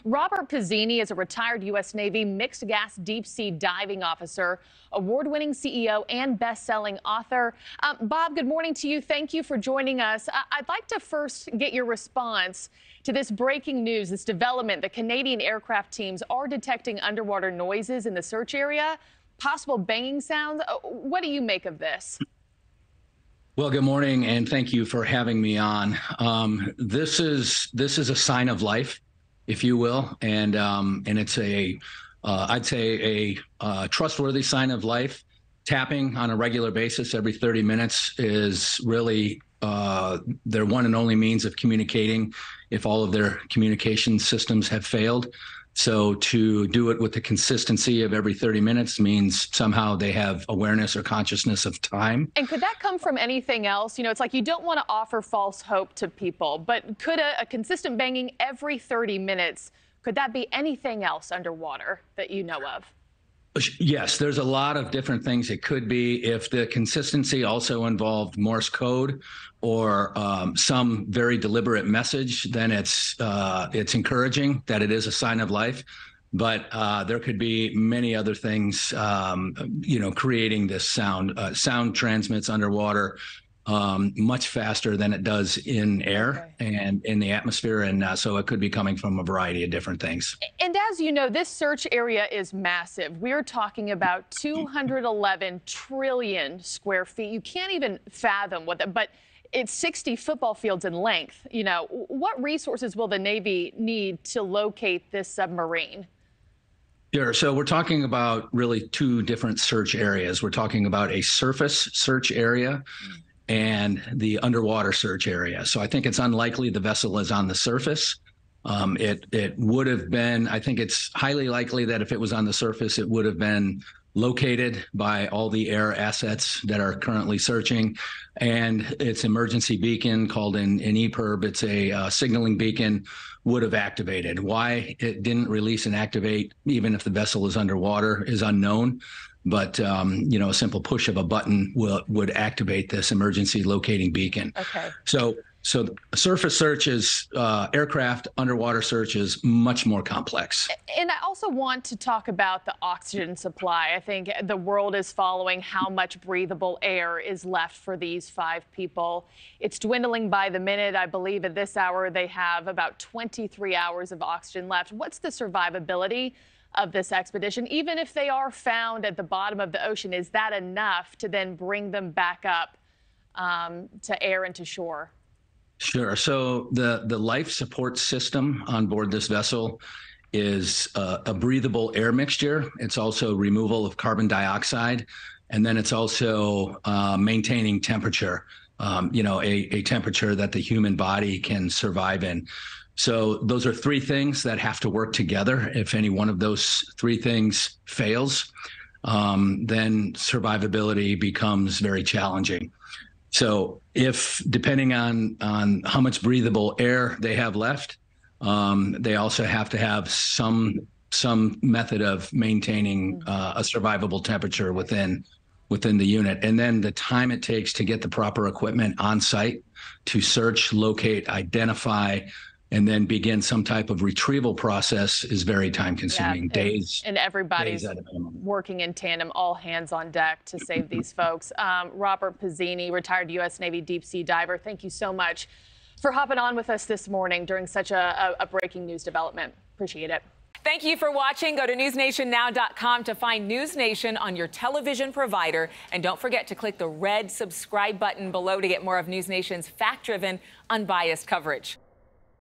Robert Pizzini is a retired U.S. Navy mixed gas deep sea diving officer, award-winning CEO, and best-selling author. Bob, good morning to you. Thank you for joining us. I'd like to first get your response to this breaking news, this development. The Canadian aircraft teams are detecting underwater noises in the search area, possible banging sounds. What do you make of this? Well, good morning, and thank you for having me on. This is a sign of life, if you will, and it's I'd say a trustworthy sign of life. Tapping on a regular basis every 30 minutes is really their one and only means of communicating if all of their communication systems have failed. So to do it with the consistency of every 30 minutes means somehow they have awareness or consciousness of time. And could that come from anything else? You know, it's like you don't want to offer false hope to people, but could a consistent banging every 30 minutes, could that be anything else underwater that you know of? Yes, there's a lot of different things it could be. If the consistency also involved Morse code or some very deliberate message, then it's encouraging that it is a sign of life. But there could be many other things, creating this sound. Sound transmits underwater much faster than it does in air and in the atmosphere. And so it could be coming from a variety of different things. And as you know, this search area is massive. We're talking about 211 trillion square feet. You can't even fathom what that, but it's 60 football fields in length. You know, what resources will the Navy need to locate this submarine? Sure. So we're talking about really two different search areas. We're talking about a surface search area and the underwater search area. So I think it's unlikely the vessel is on the surface. It would have been, I think it's highly likely that if it was on the surface, it would have been located by all the air assets that are currently searching. And its emergency beacon, called an EPIRB, it's a signaling beacon, would have activated. Why it didn't release and activate, even if the vessel is underwater, is unknown. But, a simple push of a button would activate this emergency locating beacon. Okay. So surface search is aircraft, underwater search is much more complex. And I also want to talk about the oxygen supply. I think the world is following how much breathable air is left for these 5 people. It's dwindling by the minute. I believe at this hour they have about 23 hours of oxygen left. What's the survivability of this expedition? Even if they are found at the bottom of the ocean, is that enough to then bring them back up to air and to shore? Sure. So the life support system on board this vessel is a breathable air mixture. It's also removal of carbon dioxide, and then it's also maintaining temperature, a temperature that the human body can survive in. So those are 3 things that have to work together. If any one of those 3 things fails, then survivability becomes very challenging. So if, depending on how much breathable air they have left, they also have to have some method of maintaining a survivable temperature within the unit. And then the time it takes to get the proper equipment on site to search, locate, identify, and then begin some type of retrieval process is very time consuming. Days. And everybody's working in tandem, all hands on deck to save these folks. Robert Pizzini, retired U.S. Navy deep sea diver, thank you so much for hopping on with us this morning during such a breaking news development. Appreciate it. Thank you for watching. Go to newsnationnow.com to find NewsNation on your television provider. And don't forget to click the red subscribe button below to get more of NewsNation's fact-driven, unbiased coverage.